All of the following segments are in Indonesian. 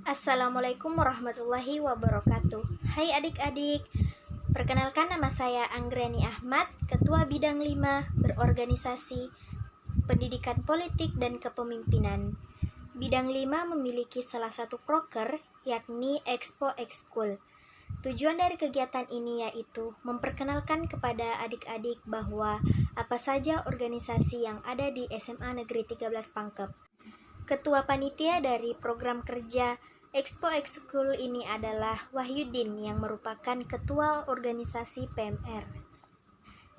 Assalamualaikum warahmatullahi wabarakatuh. Hai adik-adik, perkenalkan nama saya Anggreni Ahmad, Ketua Bidang 5 Berorganisasi, Pendidikan Politik dan Kepemimpinan. Bidang 5 memiliki salah satu proker, yakni Expo Ekskul. Tujuan dari kegiatan ini yaitu memperkenalkan kepada adik-adik bahwa apa saja organisasi yang ada di SMA Negeri 13 Pangkep. Ketua panitia dari program kerja Expo Ekskul ini adalah Wahyudin yang merupakan ketua organisasi PMR.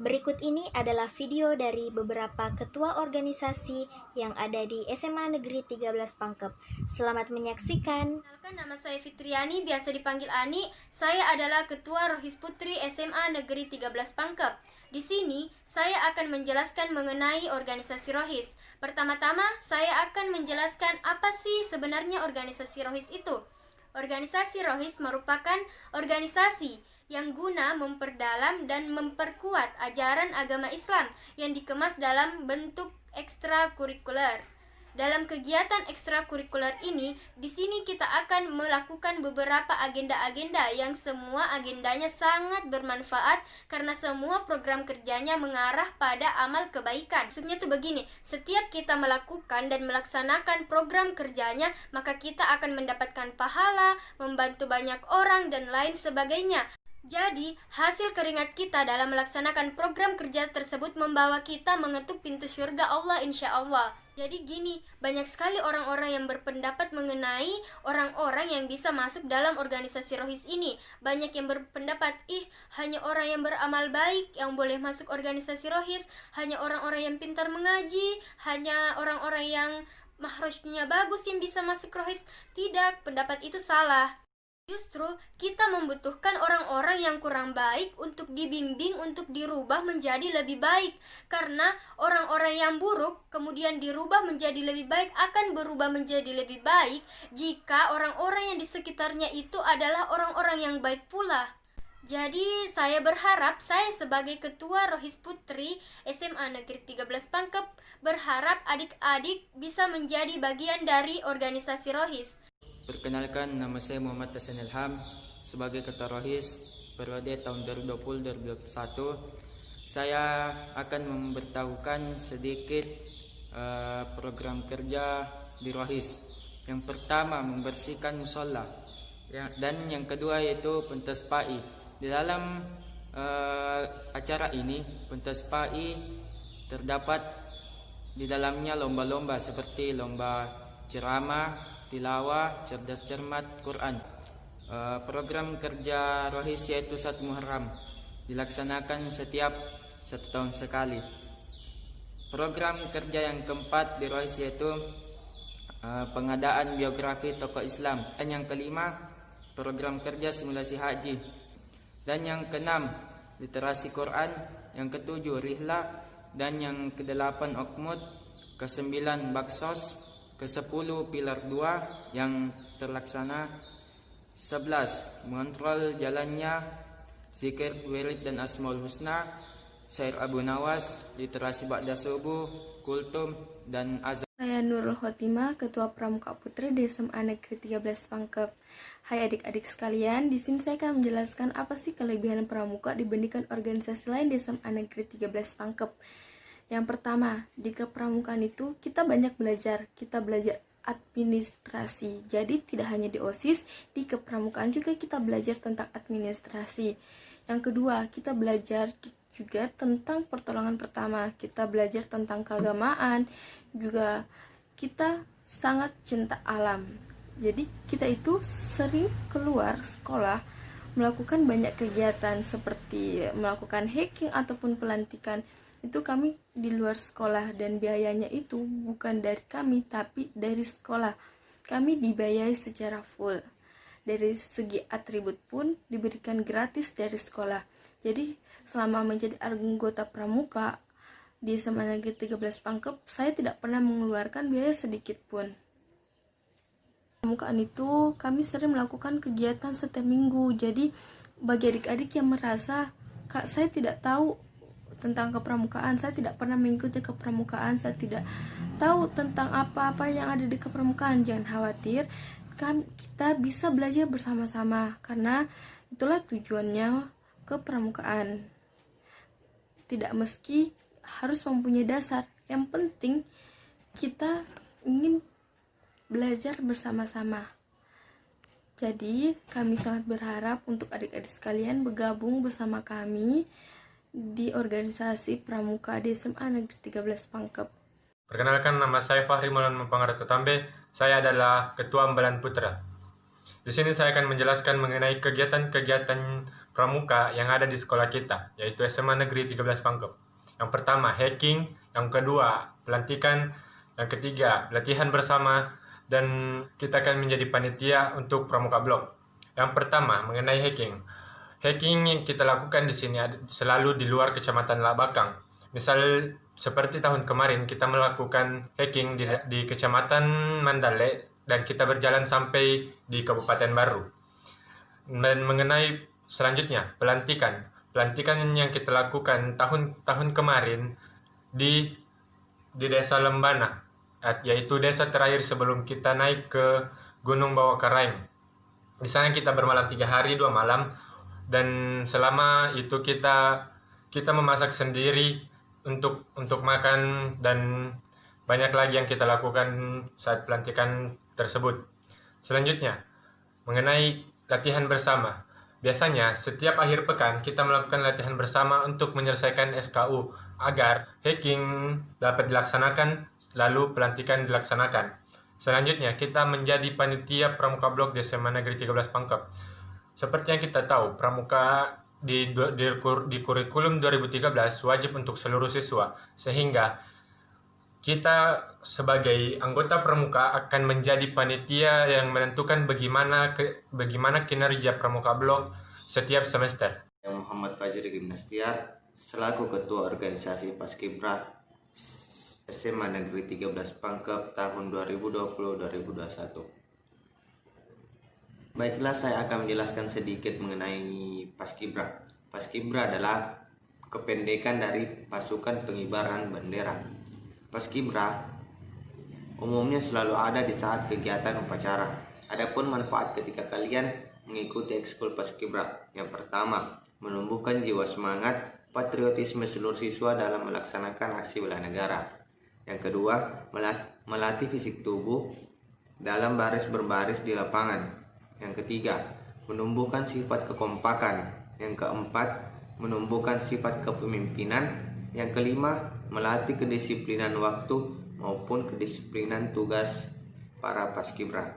Berikut ini adalah video dari beberapa ketua organisasi yang ada di SMA Negeri 13 Pangkep. Selamat menyaksikan. Nama saya Fitriani, biasa dipanggil Ani. Saya adalah Ketua Rohis Putri SMA Negeri 13 Pangkep. Di sini, saya akan menjelaskan mengenai organisasi Rohis. Pertama-tama, saya akan menjelaskan apa sih sebenarnya organisasi Rohis itu. Organisasi Rohis merupakan organisasi yang guna memperdalam dan memperkuat ajaran agama Islam yang dikemas dalam bentuk ekstrakurikuler. Dalam kegiatan ekstrakurikuler ini, di sini kita akan melakukan beberapa agenda-agenda yang semua agendanya sangat bermanfaat karena semua program kerjanya mengarah pada amal kebaikan. Maksudnya tuh begini, setiap kita melakukan dan melaksanakan program kerjanya, maka kita akan mendapatkan pahala, membantu banyak orang, dan lain sebagainya. Jadi, hasil keringat kita dalam melaksanakan program kerja tersebut membawa kita mengetuk pintu surga Allah insya Allah. Jadi gini, banyak sekali orang-orang yang berpendapat mengenai orang-orang yang bisa masuk dalam organisasi Rohis ini. Banyak yang berpendapat, hanya orang yang beramal baik yang boleh masuk organisasi Rohis, hanya orang-orang yang pintar mengaji, hanya orang-orang yang mahrajnya bagus yang bisa masuk Rohis. Tidak, pendapat itu salah. Justru kita membutuhkan orang-orang yang kurang baik untuk dibimbing untuk dirubah menjadi lebih baik. Karena orang-orang yang buruk kemudian dirubah menjadi lebih baik akan berubah menjadi lebih baik jika orang-orang yang di sekitarnya itu adalah orang-orang yang baik pula. Jadi saya berharap saya sebagai Ketua Rohis Putri SMA Negeri 13 Pangkep berharap adik-adik bisa menjadi bagian dari organisasi Rohis. Perkenalkan, nama saya Muhammad Hasan Ilham sebagai Ketua Rohis periode tahun 2020-2021. Saya akan memberitahukan sedikit program kerja di Rohis. Yang pertama, membersihkan musola, dan yang kedua yaitu pentas PAI. Di dalam acara ini, pentas PAI terdapat di dalamnya lomba-lomba seperti lomba ceramah, tilawah, cerdas cermat, Quran. Program kerja Rohis yaitu 1 Muharram, dilaksanakan setiap 1 tahun sekali. Program kerja yang keempat di Rohis yaitu pengadaan biografi tokoh Islam. Dan yang kelima, program kerja simulasi haji. Dan yang keenam, literasi Quran. Yang ketujuh, rihla. Dan yang kedelapan, okmud. Kesembilan, baksos. Ke-10 pilar 2 yang terlaksana. 11 mengontrol jalannya zikir, wirid dan asmaul husna, syair Abu Nawas, literasi ba'da subuh, kultum dan azan. Saya Nurul Khotimah, Ketua Pramuka Putri di SMA Negeri 13 Pangkep. Hai adik-adik sekalian, di sini saya akan menjelaskan apa sih kelebihan pramuka dibandingkan organisasi lain di SMA Negeri 13 Pangkep. Yang pertama, di kepramukaan itu kita banyak belajar. Kita belajar administrasi. Jadi tidak hanya di OSIS, di kepramukaan juga kita belajar tentang administrasi. Yang kedua, kita belajar juga tentang pertolongan pertama. Kita belajar tentang keagamaan. Juga kita sangat cinta alam. Jadi kita itu sering keluar sekolah melakukan banyak kegiatan seperti melakukan hiking ataupun pelantikan. Itu kami di luar sekolah dan biayanya itu bukan dari kami tapi dari sekolah. Kami dibiayai secara full. Dari segi atribut pun diberikan gratis dari sekolah. Jadi selama menjadi anggota pramuka di SMA Negeri 13 Pangkep, saya tidak pernah mengeluarkan biaya sedikit pun. Pramukaan itu kami sering melakukan kegiatan setiap minggu. Jadi bagi adik-adik yang merasa, "Kak, saya tidak tahu tentang kepramukaan, saya tidak pernah mengikuti kepramukaan, saya tidak tahu tentang apa-apa yang ada di kepramukaan," jangan khawatir. kita bisa belajar bersama-sama, karena itulah tujuannya kepramukaan. Tidak meski harus mempunyai dasar, yang penting kita ingin belajar bersama-sama. Jadi kami sangat berharap untuk adik-adik sekalian bergabung bersama kami di organisasi Pramuka di SMA Negeri 13 Pangkep. Perkenalkan, nama saya Fahri Maulana Mapangarato Tambe. Saya adalah Ketua Ambalan Putra. Di sini saya akan menjelaskan mengenai kegiatan-kegiatan pramuka yang ada di sekolah kita, yaitu SMA Negeri 13 Pangkep. Yang pertama, hacking. Yang kedua, pelantikan. Yang ketiga, latihan bersama. Dan kita akan menjadi panitia untuk pramuka blok. Yang pertama, mengenai hacking. Hacking yang kita lakukan di sini selalu di luar Kecamatan Labakang. Misal seperti tahun kemarin kita melakukan hacking di Kecamatan Mandale dan kita berjalan sampai di Kabupaten Baru. Dan mengenai selanjutnya, pelantikan. Pelantikan yang kita lakukan tahun kemarin di Desa Lembana, yaitu desa terakhir sebelum kita naik ke Gunung Bawakaraeng. Di sana kita bermalam 3 hari 2 malam, dan selama itu kita memasak sendiri untuk makan, dan banyak lagi yang kita lakukan saat pelantikan tersebut. Selanjutnya, mengenai latihan bersama. Biasanya setiap akhir pekan kita melakukan latihan bersama untuk menyelesaikan SKU agar hacking dapat dilaksanakan, lalu pelantikan dilaksanakan. Selanjutnya, kita menjadi panitia pramuka blok di SMA Negeri 13 Pangkep. Seperti yang kita tahu, pramuka di kurikulum 2013 wajib untuk seluruh siswa, sehingga kita sebagai anggota pramuka akan menjadi panitia yang menentukan bagaimana kinerja pramuka blok setiap semester. Muhammad Fajri Gimnastiar selaku Ketua Organisasi Paskibra SMA Negeri 13 Pangkep tahun 2020-2021. Baiklah, saya akan menjelaskan sedikit mengenai Paskibra. Paskibra adalah kependekan dari Pasukan Pengibaran Bendera. Paskibra umumnya selalu ada di saat kegiatan upacara. Adapun manfaat ketika kalian mengikuti ekskul Paskibra. Yang pertama, menumbuhkan jiwa semangat patriotisme seluruh siswa dalam melaksanakan aksi bela negara. Yang kedua, melatih fisik tubuh dalam baris berbaris di lapangan. Yang ketiga, menumbuhkan sifat kekompakan. Yang keempat, menumbuhkan sifat kepemimpinan. Yang kelima, melatih kedisiplinan waktu maupun kedisiplinan tugas para paskibra.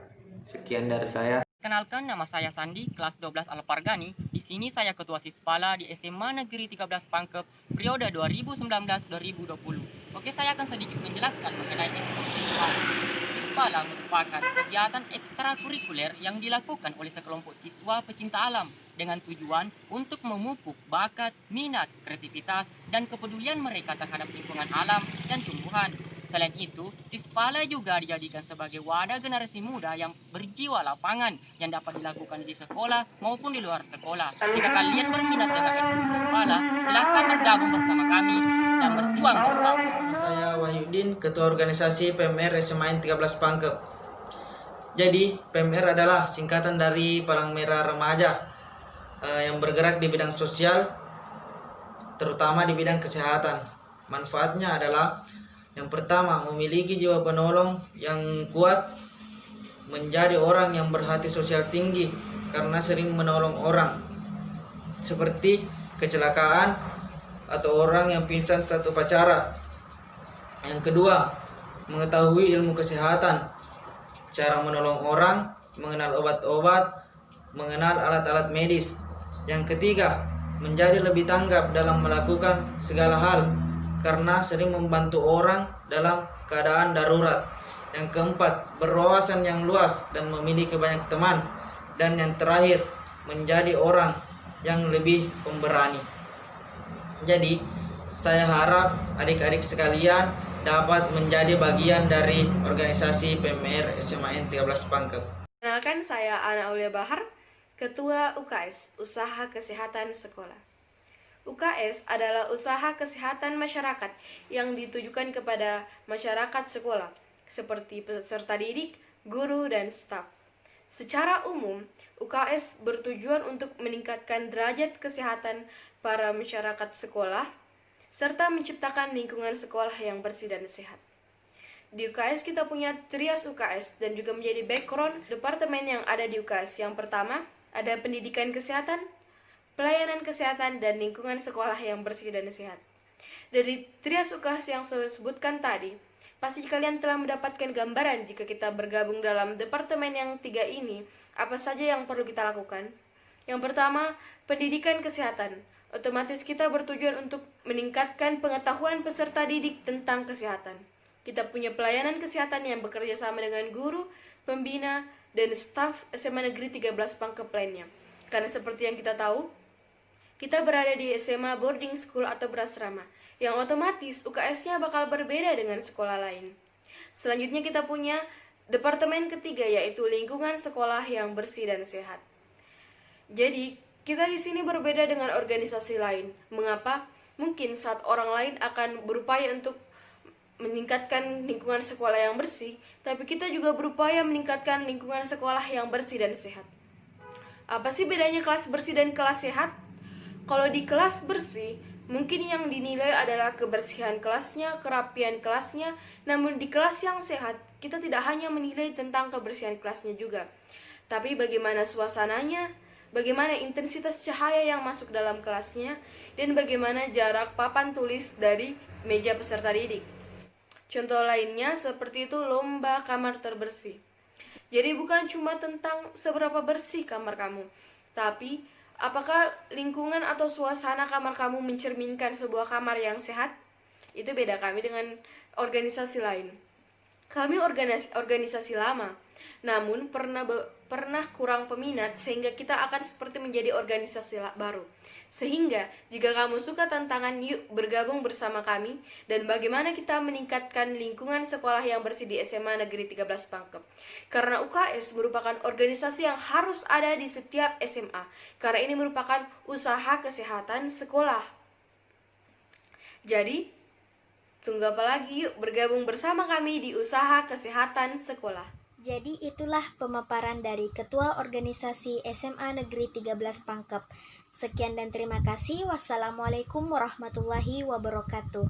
Sekian dari saya. Kenalkan, nama saya Sandi, kelas 12 Alpargani. Di sini saya Ketua Sispala di SMA Negeri 13 Pangkep periode 2019-2020. Oke, saya akan sedikit menjelaskan mengenai ekskul Sispala. Sispala merupakan kegiatan ekstrakurikuler yang dilakukan oleh sekelompok siswa pecinta alam dengan tujuan untuk memupuk bakat, minat, kreativitas, dan kepedulian mereka terhadap lingkungan alam dan tumbuhan. Selain itu, Sispala juga dijadikan sebagai wadah generasi muda yang berjiwa lapangan yang dapat dilakukan di sekolah maupun di luar sekolah. Jika kalian berminat dengan ekskul Sispala, silakan bergabung bersama kami dan berjuang bersama. Saya Wahyudin, Ketua Organisasi PMR SMA 13 Pangkep. Jadi, PMR adalah singkatan dari Palang Merah Remaja yang bergerak di bidang sosial, terutama di bidang kesehatan. Manfaatnya adalah yang pertama, memiliki jiwa penolong yang kuat, menjadi orang yang berhati sosial tinggi karena sering menolong orang, seperti kecelakaan atau orang yang pingsan saat upacara. Yang kedua, mengetahui ilmu kesehatan, cara menolong orang, mengenal obat-obat, mengenal alat-alat medis. Yang ketiga, menjadi lebih tanggap dalam melakukan segala hal karena sering membantu orang dalam keadaan darurat. Yang keempat, berwawasan yang luas dan memiliki banyak teman. Dan yang terakhir, menjadi orang yang lebih pemberani. Jadi, saya harap adik-adik sekalian dapat menjadi bagian dari organisasi PMR SMA 13 Pangkep. Kenalkan, saya Ana Aulia Bahar, Ketua UKS, Usaha Kesehatan Sekolah. UKS adalah usaha kesehatan masyarakat yang ditujukan kepada masyarakat sekolah, seperti peserta didik, guru, dan staf. Secara umum, UKS bertujuan untuk meningkatkan derajat kesehatan para masyarakat sekolah, serta menciptakan lingkungan sekolah yang bersih dan sehat. Di UKS kita punya trias UKS dan juga menjadi background departemen yang ada di UKS. Yang pertama, ada pendidikan kesehatan, pelayanan kesehatan, dan lingkungan sekolah yang bersih dan sehat. Dari trias UKS yang saya sebutkan tadi, pasti kalian telah mendapatkan gambaran jika kita bergabung dalam departemen yang 3 ini, apa saja yang perlu kita lakukan. Yang pertama, pendidikan kesehatan. Otomatis kita bertujuan untuk meningkatkan pengetahuan peserta didik tentang kesehatan. Kita punya pelayanan kesehatan yang bekerja sama dengan guru, pembina, dan staf SMA Negeri 13 Pangkep lainnya. Karena seperti yang kita tahu, kita berada di SMA boarding school atau berasrama, yang otomatis UKS-nya bakal berbeda dengan sekolah lain. Selanjutnya kita punya departemen ketiga, yaitu lingkungan sekolah yang bersih dan sehat. Jadi, kita di sini berbeda dengan organisasi lain. Mengapa? Mungkin saat orang lain akan berupaya untuk meningkatkan lingkungan sekolah yang bersih, tapi kita juga berupaya meningkatkan lingkungan sekolah yang bersih dan sehat. Apa sih bedanya kelas bersih dan kelas sehat? Kalau di kelas bersih, mungkin yang dinilai adalah kebersihan kelasnya, kerapian kelasnya, namun di kelas yang sehat, kita tidak hanya menilai tentang kebersihan kelasnya juga, tapi bagaimana suasananya, bagaimana intensitas cahaya yang masuk dalam kelasnya, dan bagaimana jarak papan tulis dari meja peserta didik. Contoh lainnya seperti itu lomba kamar terbersih. Jadi bukan cuma tentang seberapa bersih kamar kamu, tapi apakah lingkungan atau suasana kamar kamu mencerminkan sebuah kamar yang sehat? Itu beda kami dengan organisasi lain. Kami organisasi lama, namun pernah kurang peminat sehingga kita akan seperti menjadi organisasi baru. Sehingga jika kamu suka tantangan, yuk bergabung bersama kami dan bagaimana kita meningkatkan lingkungan sekolah yang bersih di SMA Negeri 13 Pangkep. Karena UKS merupakan organisasi yang harus ada di setiap SMA, karena ini merupakan usaha kesehatan sekolah. Jadi, tunggu apa lagi, yuk bergabung bersama kami di usaha kesehatan sekolah. Jadi itulah pemaparan dari Ketua Organisasi SMA Negeri 13 Pangkep. Sekian dan terima kasih. Wassalamualaikum warahmatullahi wabarakatuh.